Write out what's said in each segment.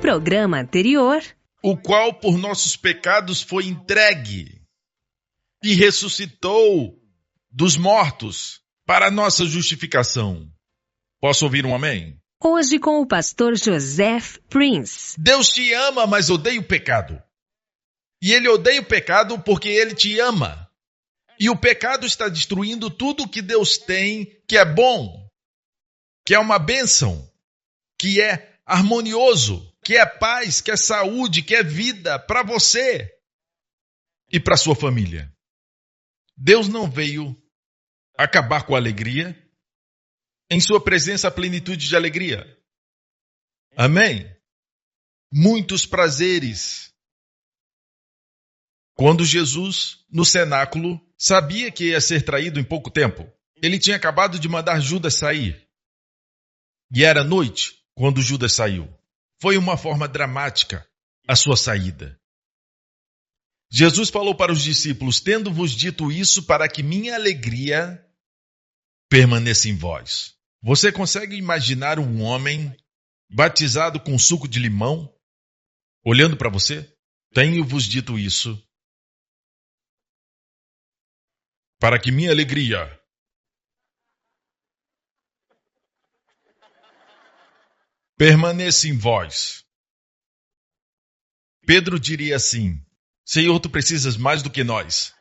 programa anterior, o qual por nossos pecados foi entregue e ressuscitou dos mortos para a nossa justificação. Posso ouvir um amém? hoje com o pastor Joseph Prince. Deus te ama, mas odeia o pecado. E Ele odeia o pecado porque Ele te ama. E o pecado está destruindo tudo que Deus tem, que é bom, que é uma bênção, que é harmonioso, que é paz, que é saúde, que é vida para você e para sua família. Deus não veio acabar com a alegria. Em sua presença a plenitude de alegria. Amém? Muitos prazeres. Quando Jesus, no cenáculo, sabia que ia ser traído em pouco tempo, ele tinha acabado de mandar Judas sair. E era noite quando Judas saiu. Foi uma forma dramática a sua saída. Jesus falou para os discípulos: tendo-vos dito isso, para que minha alegria permaneça em vós. Você consegue imaginar um homem batizado com suco de limão, olhando para você? Tenho-vos dito isso, para que minha alegria permaneça em vós. Pedro diria assim: Senhor, tu precisas mais do que nós.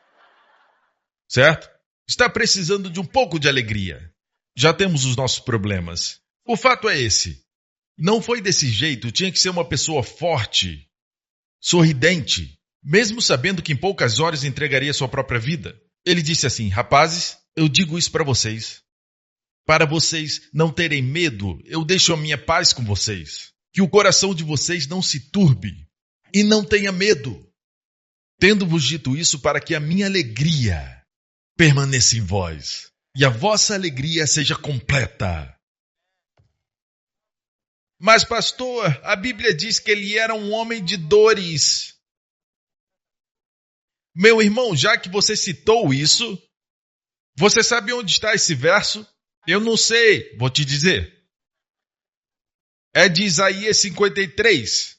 Certo? Está precisando de um pouco de alegria. Já temos os nossos problemas. O fato é esse. Não foi desse jeito, tinha que ser uma pessoa forte, sorridente, mesmo sabendo que em poucas horas entregaria sua própria vida. Ele disse assim: rapazes, eu digo isso para vocês não terem medo, eu deixo a minha paz com vocês. Que o coração de vocês não se turbe e não tenha medo. Tendo-vos dito isso, para que a minha alegria permaneça em vós e a vossa alegria seja completa. Mas, pastor, a Bíblia diz que ele era um homem de dores. Meu irmão, já que você citou isso, você sabe onde está esse verso? Eu não sei, vou te dizer. É de Isaías 53.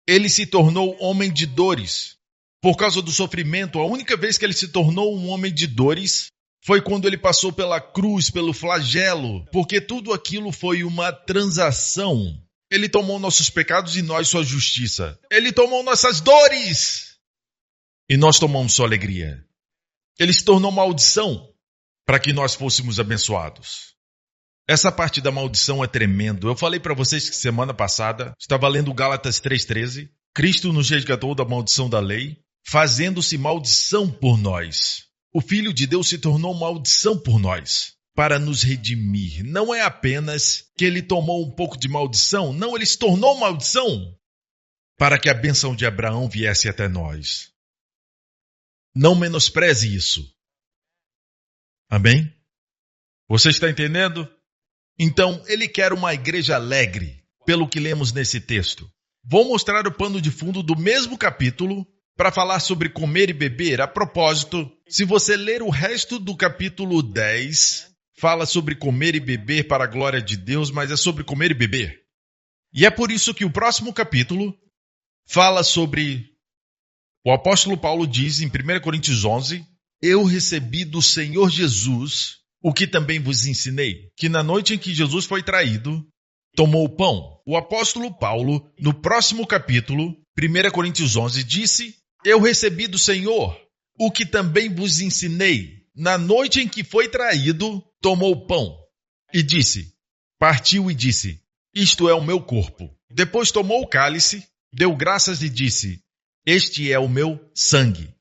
Ele se tornou homem de dores. Por causa do sofrimento, a única vez que ele se tornou um homem de dores foi quando ele passou pela cruz, pelo flagelo, porque tudo aquilo foi uma transação. Ele tomou nossos pecados e nós sua justiça. Ele tomou nossas dores e nós tomamos sua alegria. Ele se tornou maldição para que nós fôssemos abençoados. Essa parte da maldição é tremendo. Eu falei para vocês que semana passada, estava lendo Gálatas 3,13, Cristo nos resgatou da maldição da lei, fazendo-se maldição por nós. O Filho de Deus se tornou maldição por nós, para nos redimir. Não é apenas que ele tomou um pouco de maldição, não, ele se tornou maldição, para que a bênção de Abraão viesse até nós. Não menospreze isso. Amém? Você está entendendo? Então, ele quer uma igreja alegre, pelo que lemos nesse texto. Vou mostrar o pano de fundo do mesmo capítulo para falar sobre comer e beber. A propósito, se você ler o resto do capítulo 10, fala sobre comer e beber para a glória de Deus, mas é sobre comer e beber. E é por isso que o próximo capítulo fala sobre... O apóstolo Paulo diz em 1 Coríntios 11, eu recebi do Senhor Jesus o que também vos ensinei, que na noite em que Jesus foi traído, tomou o pão. O apóstolo Paulo, no próximo capítulo, 1 Coríntios 11, disse, eu recebi do Senhor o que também vos ensinei. Na noite em que foi traído, tomou o pão e disse, partiu e disse, isto é o meu corpo. Depois tomou o cálice, deu graças e disse, este é o meu sangue,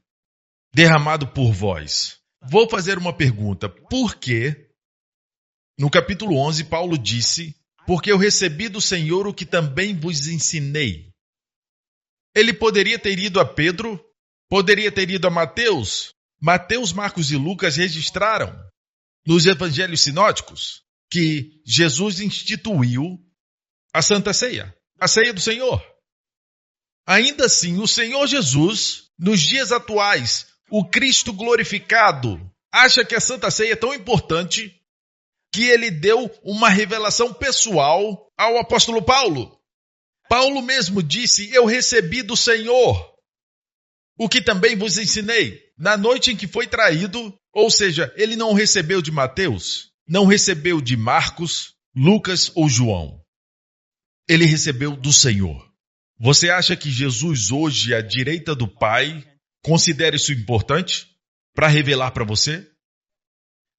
derramado por vós. Vou fazer uma pergunta. Por que, no capítulo 11, Paulo disse, porque eu recebi do Senhor o que também vos ensinei? Ele poderia ter ido a Pedro, poderia ter ido a Mateus. Mateus, Marcos e Lucas registraram nos evangelhos sinóticos que Jesus instituiu a Santa Ceia, a ceia do Senhor. Ainda assim, o Senhor Jesus, nos dias atuais, o Cristo glorificado, acha que a Santa Ceia é tão importante que ele deu uma revelação pessoal ao apóstolo Paulo. Paulo mesmo disse: eu recebi do Senhor o que também vos ensinei. Na noite em que foi traído, ou seja, ele não recebeu de Mateus, não recebeu de Marcos, Lucas ou João. Ele recebeu do Senhor. Você acha que Jesus hoje, à direita do Pai, considera isso importante para revelar para você?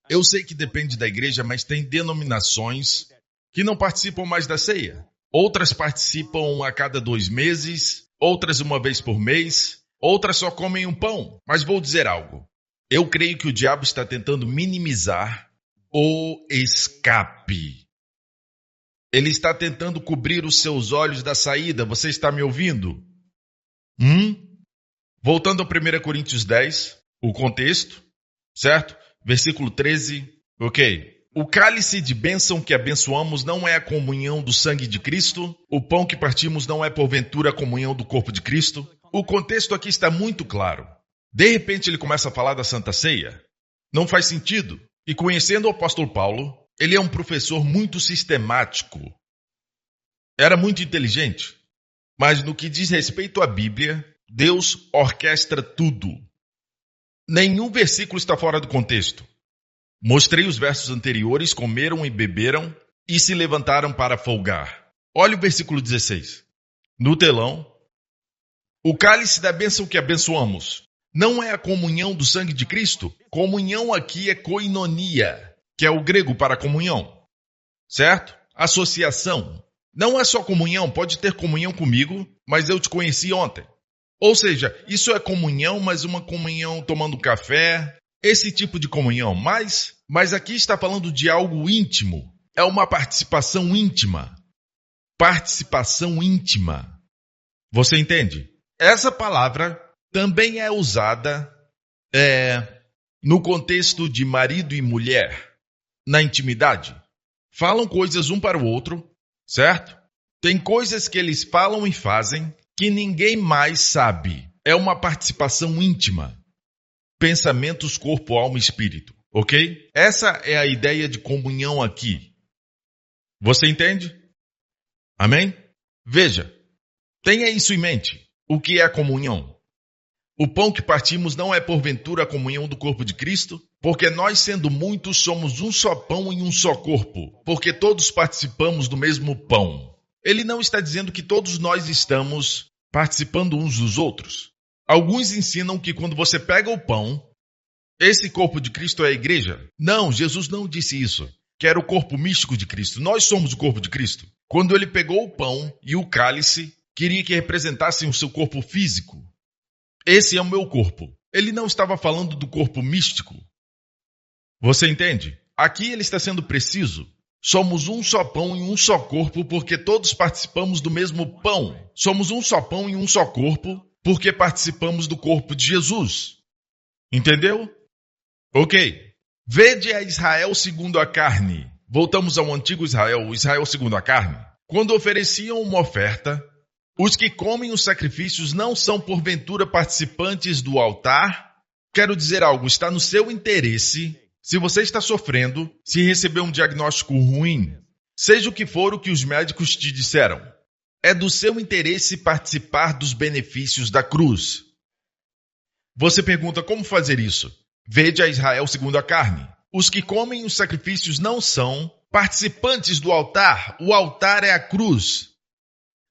Eu sei que depende da igreja, mas tem denominações que não participam mais da ceia. Outras participam a cada 2 meses, outras uma vez por mês, outras só comem um pão. Mas vou dizer algo. Eu creio que o diabo está tentando minimizar o escape. Ele está tentando cobrir os seus olhos da saída. Você está me ouvindo? Voltando a 1 Coríntios 10, o contexto, certo? Versículo 13, ok. O cálice de bênção que abençoamos não é a comunhão do sangue de Cristo. O pão que partimos não é porventura a comunhão do corpo de Cristo. O contexto aqui está muito claro. De repente ele começa a falar da Santa Ceia. Não faz sentido. E conhecendo o apóstolo Paulo, ele é um professor muito sistemático. Era muito inteligente. Mas no que diz respeito à Bíblia, Deus orquestra tudo. Nenhum versículo está fora do contexto. Mostrei os versos anteriores: comeram e beberam e se levantaram para folgar. Olha o versículo 16. No telão. O cálice da bênção que abençoamos não é a comunhão do sangue de Cristo? Comunhão aqui é koinonia, que é o grego para comunhão. Certo? Associação. Não é só comunhão, pode ter comunhão comigo, mas eu te conheci ontem. Ou seja, isso é comunhão, mas uma comunhão tomando café, esse tipo de comunhão. Mas aqui está falando de algo íntimo. É uma participação íntima. Participação íntima. Você entende? Essa palavra também é usada no contexto de marido e mulher, na intimidade. Falam coisas um para o outro, certo? Tem coisas que eles falam e fazem que ninguém mais sabe. É uma participação íntima. Pensamentos, corpo, alma e espírito. Ok? Essa é a ideia de comunhão aqui. Você entende? Amém? Veja, tenha isso em mente. O que é a comunhão? O pão que partimos não é porventura a comunhão do corpo de Cristo? Porque nós, sendo muitos, somos um só pão e um só corpo. Porque todos participamos do mesmo pão. Ele não está dizendo que todos nós estamos participando uns dos outros. Alguns ensinam que quando você pega o pão, esse corpo de Cristo é a igreja. Não, Jesus não disse isso. Que era o corpo místico de Cristo. Nós somos o corpo de Cristo. Quando ele pegou o pão e o cálice, queria que representassem o seu corpo físico. Esse é o meu corpo. Ele não estava falando do corpo místico. Você entende? Aqui ele está sendo preciso. Somos um só pão e um só corpo porque todos participamos do mesmo pão. Somos um só pão e um só corpo porque participamos do corpo de Jesus. Entendeu? Ok. Vede a Israel segundo a carne. Voltamos ao antigo Israel, o Israel segundo a carne. Quando ofereciam uma oferta, os que comem os sacrifícios não são porventura participantes do altar? Quero dizer algo, está no seu interesse. Se você está sofrendo, se recebeu um diagnóstico ruim, seja o que for o que os médicos te disseram, é do seu interesse participar dos benefícios da cruz. Você pergunta como fazer isso? Vede a Israel segundo a carne. Os que comem os sacrifícios não são participantes do altar. O altar é a cruz.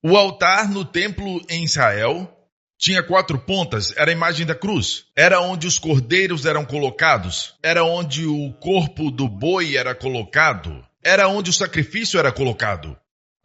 O altar no templo em Israel tinha 4 pontas, era a imagem da cruz. Era onde os cordeiros eram colocados. Era onde o corpo do boi era colocado. Era onde o sacrifício era colocado.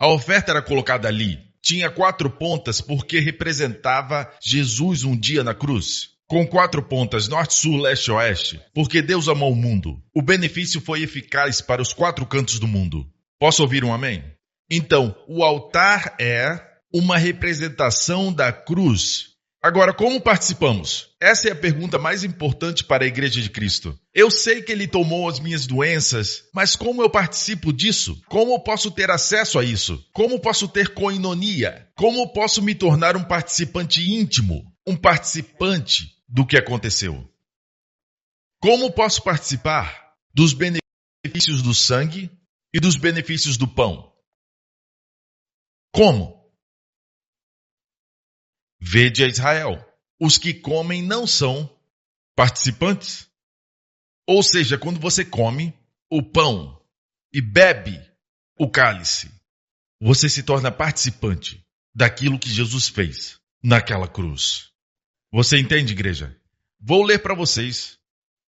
A oferta era colocada ali. Tinha 4 pontas porque representava Jesus um dia na cruz. Com 4 pontas, norte, sul, leste e oeste. Porque Deus amou o mundo. O benefício foi eficaz para os 4 cantos do mundo. Posso ouvir um amém? Então, o altar é uma representação da cruz. Agora, como participamos? Essa é a pergunta mais importante para a Igreja de Cristo. Eu sei que Ele tomou as minhas doenças, mas como eu participo disso? Como eu posso ter acesso a isso? Como posso ter koinonia? Como posso me tornar um participante íntimo? Um participante do que aconteceu? Como posso participar dos benefícios do sangue e dos benefícios do pão? Como? Vede a Israel. Os que comem não são participantes. Ou seja, quando você come o pão e bebe o cálice, você se torna participante daquilo que Jesus fez naquela cruz. Você entende, igreja? Vou ler para vocês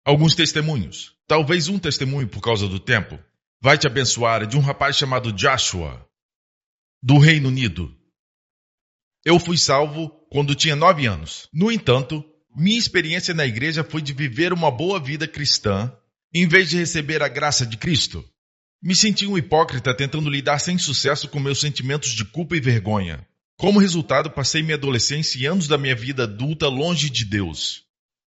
alguns testemunhos. Talvez um testemunho, por causa do tempo, vai te abençoar, de um rapaz chamado Joshua, do Reino Unido. Eu fui salvo quando tinha 9 anos. No entanto, minha experiência na igreja foi de viver uma boa vida cristã, em vez de receber a graça de Cristo. Me senti um hipócrita tentando lidar sem sucesso com meus sentimentos de culpa e vergonha. Como resultado, passei minha adolescência e anos da minha vida adulta longe de Deus.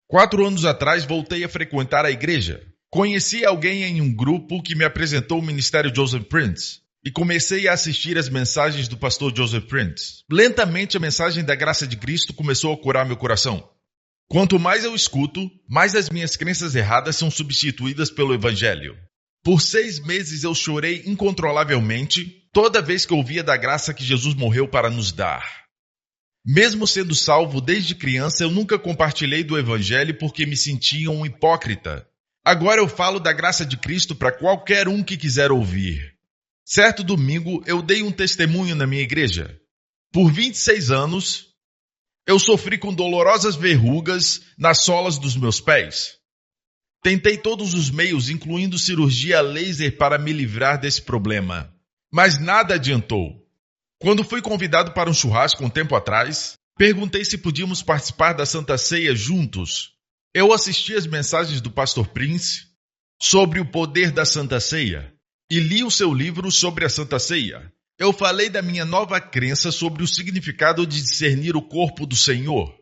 4 anos atrás, voltei a frequentar a igreja. Conheci alguém em um grupo que me apresentou o ministério Joseph Prince e comecei a assistir às mensagens do pastor Joseph Prince. Lentamente, a mensagem da graça de Cristo começou a curar meu coração. Quanto mais eu escuto, mais as minhas crenças erradas são substituídas pelo Evangelho. Por 6 meses eu chorei incontrolavelmente toda vez que ouvia da graça que Jesus morreu para nos dar. Mesmo sendo salvo desde criança, eu nunca compartilhei do Evangelho porque me sentia um hipócrita. Agora eu falo da graça de Cristo para qualquer um que quiser ouvir. Certo domingo, eu dei um testemunho na minha igreja. Por 26 anos, eu sofri com dolorosas verrugas nas solas dos meus pés. Tentei todos os meios, incluindo cirurgia laser, para me livrar desse problema. Mas nada adiantou. Quando fui convidado para um churrasco um tempo atrás, perguntei se podíamos participar da Santa Ceia juntos. Eu assisti às mensagens do pastor Prince sobre o poder da Santa Ceia e li o seu livro sobre a Santa Ceia. Eu falei da minha nova crença sobre o significado de discernir o corpo do Senhor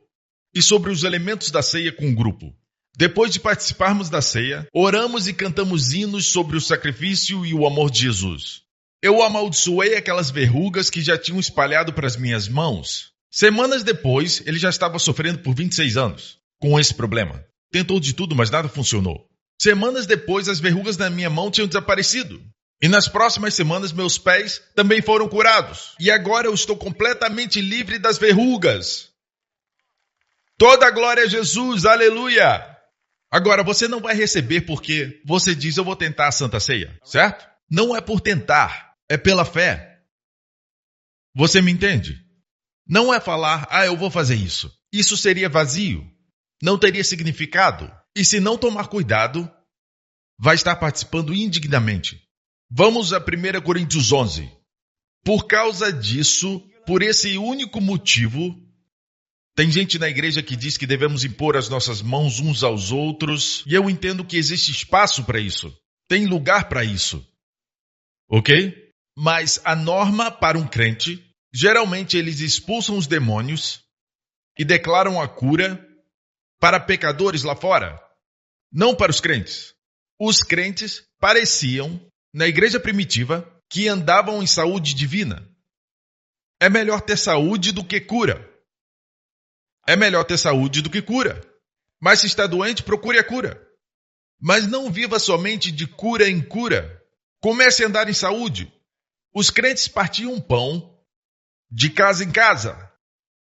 e sobre os elementos da ceia com o grupo. Depois de participarmos da ceia, oramos e cantamos hinos sobre o sacrifício e o amor de Jesus. Eu amaldiçoei aquelas verrugas que já tinham espalhado para as minhas mãos. Semanas depois, ele já estava sofrendo por 26 anos com esse problema. Tentou de tudo, mas nada funcionou. Semanas depois, as verrugas na minha mão tinham desaparecido. E nas próximas semanas, meus pés também foram curados. E agora eu estou completamente livre das verrugas. Toda a glória a Jesus, aleluia! Agora, você não vai receber porque você diz, eu vou tentar a Santa Ceia, certo? Não é por tentar, é pela fé. Você me entende? Não é falar, eu vou fazer isso. Isso seria vazio, não teria significado. E se não tomar cuidado, vai estar participando indignamente. Vamos a 1 Coríntios 11. Por causa disso, por esse único motivo, tem gente na igreja que diz que devemos impor as nossas mãos uns aos outros, e eu entendo que existe espaço para isso. Tem lugar para isso. Ok? Mas a norma para um crente, geralmente eles expulsam os demônios e declaram a cura para pecadores lá fora, não para os crentes. Os crentes pareciam, na igreja primitiva, que andavam em saúde divina. É melhor ter saúde do que cura. É melhor ter saúde do que cura. Mas se está doente, procure a cura. Mas não viva somente de cura em cura. Comece a andar em saúde. Os crentes partiam pão de casa em casa,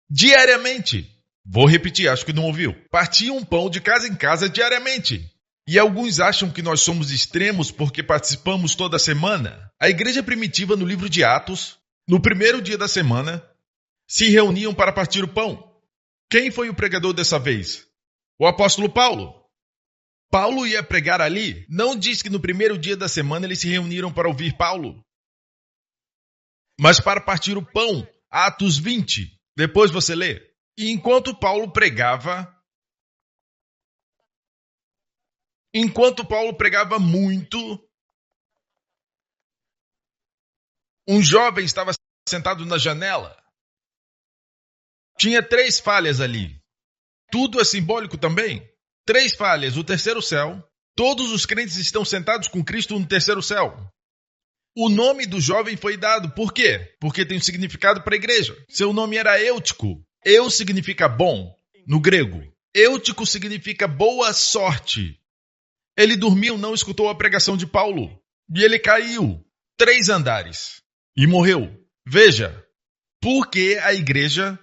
diariamente. Vou repetir, acho que não ouviu. Partiam pão de casa em casa diariamente. E alguns acham que nós somos extremos porque participamos toda semana. A igreja primitiva, no livro de Atos, no primeiro dia da semana, se reuniam para partir o pão. Quem foi o pregador dessa vez? O apóstolo Paulo. Paulo ia pregar ali. Não diz que no primeiro dia da semana eles se reuniram para ouvir Paulo, mas para partir o pão. Atos 20. Depois você lê. E enquanto Paulo pregava muito, um jovem estava sentado na janela. Tinha 3 falhas ali. Tudo é simbólico também. 3 falhas, o terceiro céu. Todos os crentes estão sentados com Cristo no terceiro céu. O nome do jovem foi dado. Por quê? Porque tem um significado para a igreja. Seu nome era Eutico. Eu significa bom, no grego. Eutico significa boa sorte. Ele dormiu, não escutou a pregação de Paulo. E ele caiu 3 andares e morreu. Veja, porque a igreja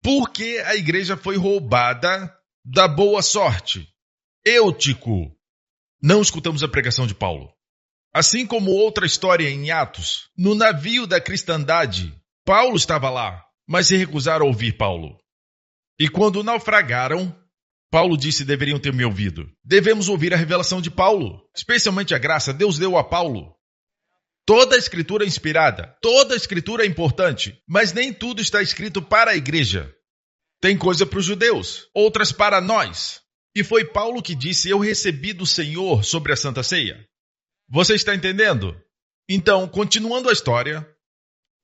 Por que a igreja foi roubada da boa sorte? Eutico. Não escutamos a pregação de Paulo. Assim como outra história em Atos, no navio da cristandade, Paulo estava lá, mas se recusaram a ouvir Paulo. E quando naufragaram, Paulo disse: deveriam ter me ouvido. Devemos ouvir a revelação de Paulo, especialmente a graça. Deus deu a Paulo. Toda a escritura é inspirada, toda a escritura é importante, mas nem tudo está escrito para a igreja. Tem coisa para os judeus, outras para nós. E foi Paulo que disse: eu recebi do Senhor sobre a Santa Ceia. Você está entendendo? Então, continuando a história,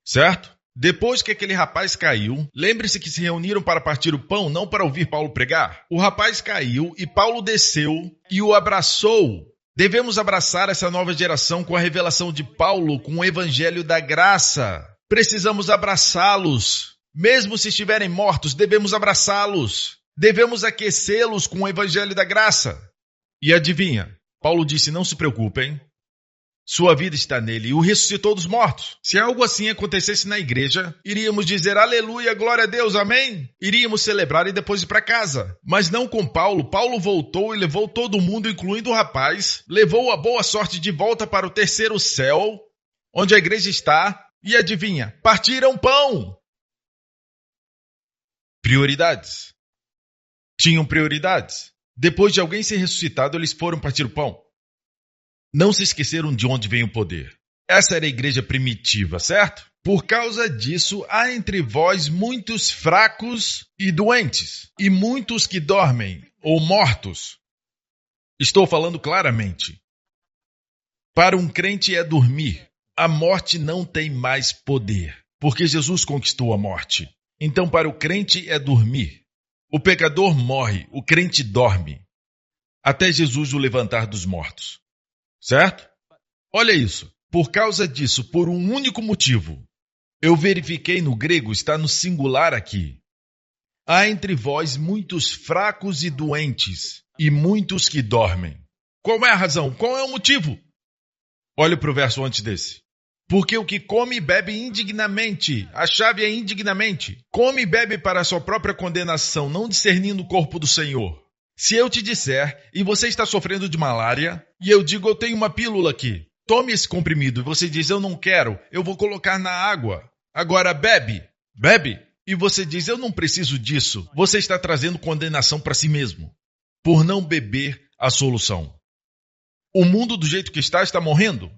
certo? Depois que aquele rapaz caiu, lembre-se que se reuniram para partir o pão, não para ouvir Paulo pregar. O rapaz caiu e Paulo desceu e o abraçou. Devemos abraçar essa nova geração com a revelação de Paulo, com o evangelho da graça. Precisamos abraçá-los. Mesmo se estiverem mortos, devemos abraçá-los. Devemos aquecê-los com o evangelho da graça. E adivinha? Paulo disse: não se preocupem. Sua vida está nele e o ressuscitou dos mortos. Se algo assim acontecesse na igreja, iríamos dizer: aleluia, glória a Deus, amém? Iríamos celebrar e depois ir para casa. Mas não com Paulo. Paulo voltou e levou todo mundo, incluindo o rapaz, levou a boa sorte de volta para o terceiro céu, onde a igreja está, e adivinha? Partiram pão. Prioridades. Tinham prioridades. Depois de alguém ser ressuscitado, eles foram partir o pão. Não se esqueceram de onde vem o poder. Essa era a igreja primitiva, certo? Por causa disso, há entre vós muitos fracos e doentes, e muitos que dormem ou mortos. Estou falando claramente. Para um crente é dormir. A morte não tem mais poder, porque Jesus conquistou a morte. Então, para o crente é dormir. O pecador morre, o crente dorme, até Jesus o levantar dos mortos. Certo? Olha isso. Por causa disso, por um único motivo, eu verifiquei no grego, está no singular aqui. Há entre vós muitos fracos e doentes, e muitos que dormem. Qual é a razão? Qual é o motivo? Olha para o verso antes desse. Porque o que come e bebe indignamente, a chave é indignamente, come e bebe para a sua própria condenação, não discernindo o corpo do Senhor. Se eu te disser, e você está sofrendo de malária, e eu digo: eu tenho uma pílula aqui, tome esse comprimido, e você diz: eu não quero, eu vou colocar na água. Agora bebe, e você diz: eu não preciso disso. Você está trazendo condenação para si mesmo, por não beber a solução. O mundo do jeito que está morrendo.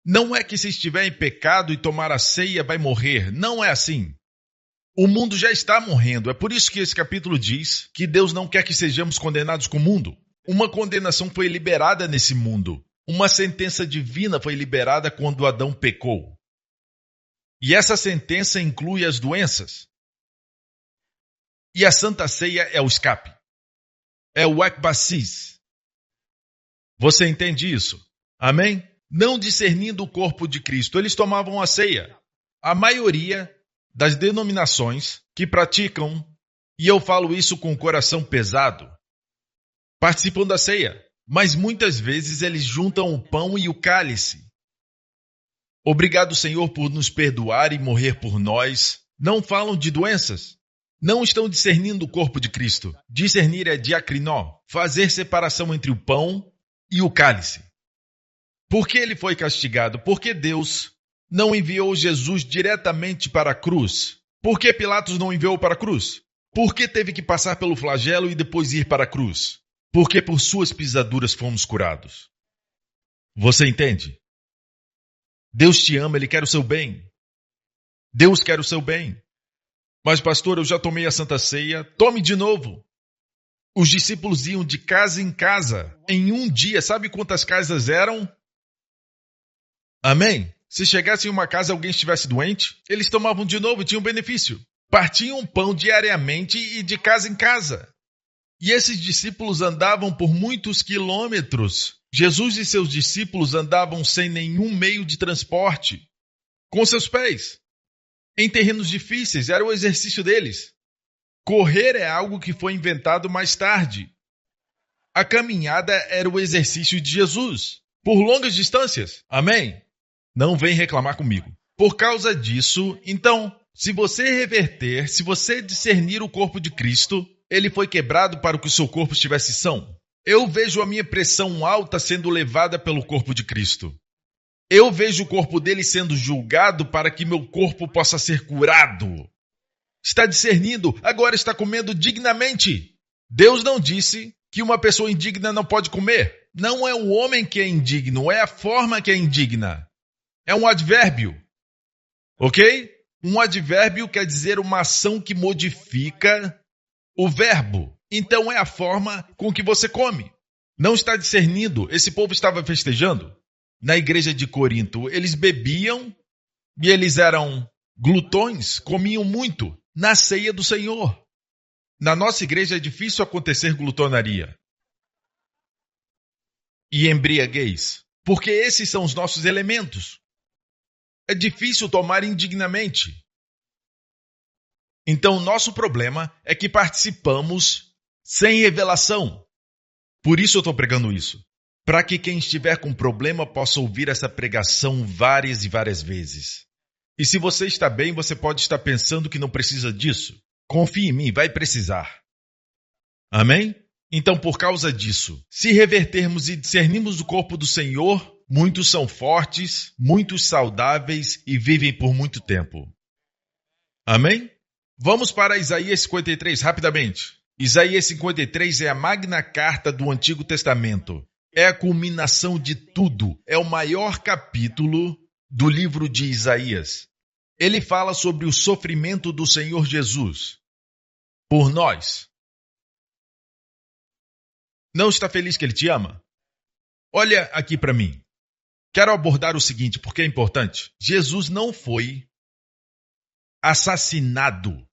Não é que se estiver em pecado e tomar a ceia vai morrer, não é assim. O mundo já está morrendo. É por isso que esse capítulo diz que Deus não quer que sejamos condenados com o mundo. Uma condenação foi liberada nesse mundo. Uma sentença divina foi liberada quando Adão pecou. E essa sentença inclui as doenças. E a Santa Ceia é o escape. É o ekbasis. Você entende isso? Amém? Não discernindo o corpo de Cristo, eles tomavam a ceia. A maioria das denominações que praticam, e eu falo isso com o coração pesado, participam da ceia, mas muitas vezes eles juntam o pão e o cálice. Obrigado, Senhor, por nos perdoar e morrer por nós. Não falam de doenças. Não estão discernindo o corpo de Cristo. Discernir é diacrinó, fazer separação entre o pão e o cálice. Por que ele foi castigado? Porque Deus não enviou Jesus diretamente para a cruz. Por que Pilatos não enviou para a cruz? Por que teve que passar pelo flagelo e depois ir para a cruz? Porque por suas pisaduras fomos curados. Você entende? Deus te ama, Ele quer o seu bem. Deus quer o seu bem. Mas, pastor, eu já tomei a Santa Ceia. Tome de novo. Os discípulos iam de casa em casa. Em um dia, sabe quantas casas eram? Amém? Se chegasse em uma casa e alguém estivesse doente, eles tomavam de novo e tinham benefício. Partiam pão diariamente e de casa em casa. E esses discípulos andavam por muitos quilômetros. Jesus e seus discípulos andavam sem nenhum meio de transporte, com seus pés. Em terrenos difíceis, era o exercício deles. Correr é algo que foi inventado mais tarde. A caminhada era o exercício de Jesus, por longas distâncias. Amém? Não vem reclamar comigo. Por causa disso, então, se você reverter, se você discernir o corpo de Cristo, ele foi quebrado para que o seu corpo estivesse são. Eu vejo a minha pressão alta sendo levada pelo corpo de Cristo. Eu vejo o corpo dele sendo julgado para que meu corpo possa ser curado. Está discernindo, agora está comendo dignamente. Deus não disse que uma pessoa indigna não pode comer. Não é o homem que é indigno, é a forma que é indigna. É um advérbio. Ok? Um advérbio quer dizer uma ação que modifica o verbo. Então é a forma com que você come. Não está discernindo. Esse povo estava festejando. Na igreja de Corinto, eles bebiam e eles eram glutões, comiam muito na ceia do Senhor. Na nossa igreja é difícil acontecer glutonaria e embriaguez, porque esses são os nossos elementos. É difícil tomar indignamente. Então, nosso problema é que participamos sem revelação. Por isso eu estou pregando isso. Para que quem estiver com problema possa ouvir essa pregação várias e várias vezes. E se você está bem, você pode estar pensando que não precisa disso. Confie em mim, vai precisar. Amém? Então, por causa disso, se revertermos e discernirmos o corpo do Senhor, muitos são fortes, muitos saudáveis e vivem por muito tempo. Amém? Vamos para Isaías 53, rapidamente. Isaías 53 é a magna carta do Antigo Testamento. É a culminação de tudo. É o maior capítulo do livro de Isaías. Ele fala sobre o sofrimento do Senhor Jesus por nós. Não está feliz que Ele te ama? Olha aqui para mim. Quero abordar o seguinte, porque é importante. Jesus não foi assassinado.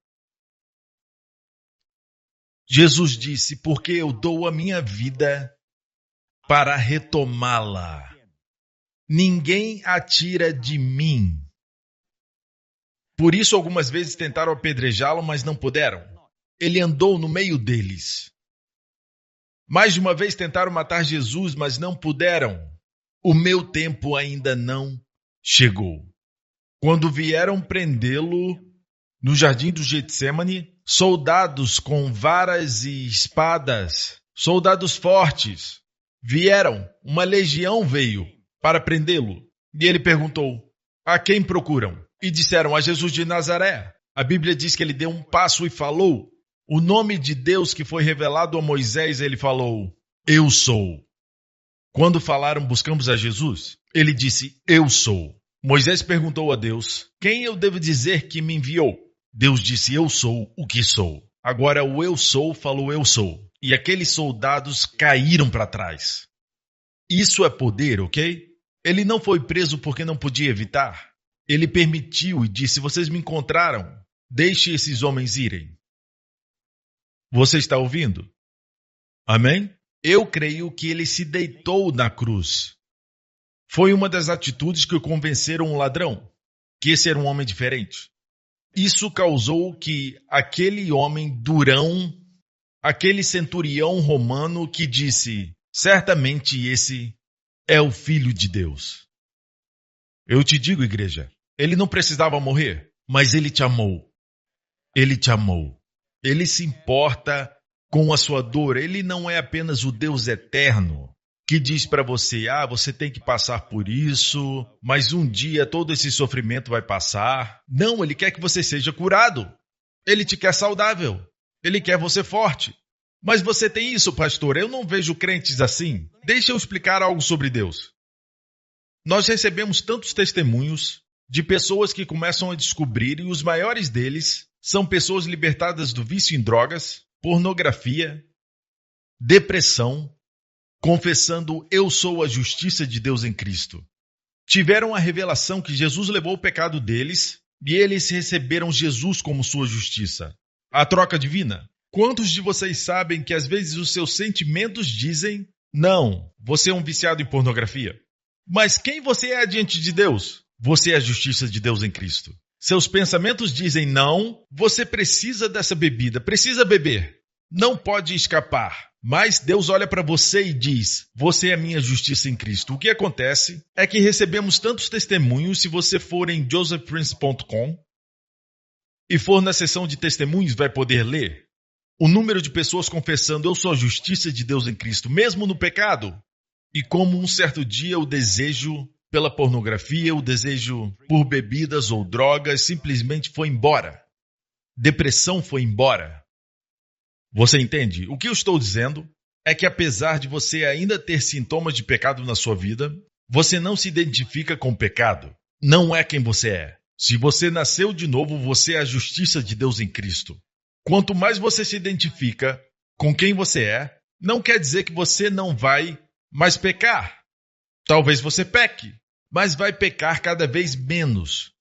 Jesus disse, porque eu dou a minha vida para retomá-la. Ninguém a tira de mim. Por isso, algumas vezes tentaram apedrejá-lo, mas não puderam. Ele andou no meio deles. Mais de uma vez tentaram matar Jesus, mas não puderam. O meu tempo ainda não chegou. Quando vieram prendê-lo no jardim do Getsêmani, soldados com varas e espadas, soldados fortes, vieram, uma legião veio para prendê-lo. E ele perguntou, a quem procuram? E disseram, a Jesus de Nazaré. A Bíblia diz que ele deu um passo e falou. O nome de Deus que foi revelado a Moisés, ele falou, eu sou. Quando falaram, buscamos a Jesus, ele disse, eu sou. Moisés perguntou a Deus, quem eu devo dizer que me enviou? Deus disse, eu sou o que sou. Agora o eu sou falou, eu sou. E aqueles soldados caíram para trás. Isso é poder, ok? Ele não foi preso porque não podia evitar. Ele permitiu e disse, vocês me encontraram, deixe esses homens irem. Você está ouvindo? Amém? Eu creio que ele se deitou na cruz. Foi uma das atitudes que convenceram um ladrão, que esse era um homem diferente. Isso causou que aquele homem durão, aquele centurião romano que disse, certamente esse é o Filho de Deus. Eu te digo, igreja, ele não precisava morrer, mas ele te amou. Ele te amou. Ele se importa com a sua dor. Ele não é apenas o Deus eterno que diz para você, você tem que passar por isso, mas um dia todo esse sofrimento vai passar. Não, ele quer que você seja curado. Ele te quer saudável. Ele quer você forte. Mas você tem isso, pastor? Eu não vejo crentes assim. Deixa eu explicar algo sobre Deus. Nós recebemos tantos testemunhos de pessoas que começam a descobrir, e os maiores deles são pessoas libertadas do vício em drogas, pornografia, depressão, confessando eu sou a justiça de Deus em Cristo. Tiveram a revelação que Jesus levou o pecado deles e eles receberam Jesus como sua justiça. A troca divina. Quantos de vocês sabem que às vezes os seus sentimentos dizem não, você é um viciado em pornografia? Mas quem você é diante de Deus? Você é a justiça de Deus em Cristo. Seus pensamentos dizem não, você precisa dessa bebida, precisa beber. Não pode escapar. Mas Deus olha para você e diz, você é a minha justiça em Cristo. O que acontece é que recebemos tantos testemunhos, se você for em josephprince.com, e for na sessão de testemunhos, vai poder ler o número de pessoas confessando: eu sou a justiça de Deus em Cristo, mesmo no pecado. E como um certo dia o desejo pela pornografia, o desejo por bebidas ou drogas simplesmente foi embora. Depressão foi embora. Você entende? O que eu estou dizendo é que apesar de você ainda ter sintomas de pecado na sua vida, você não se identifica com o pecado. Não é quem você é. Se você nasceu de novo, você é a justiça de Deus em Cristo. Quanto mais você se identifica com quem você é, não quer dizer que você não vai mais pecar. Talvez você peque, mas vai pecar cada vez menos.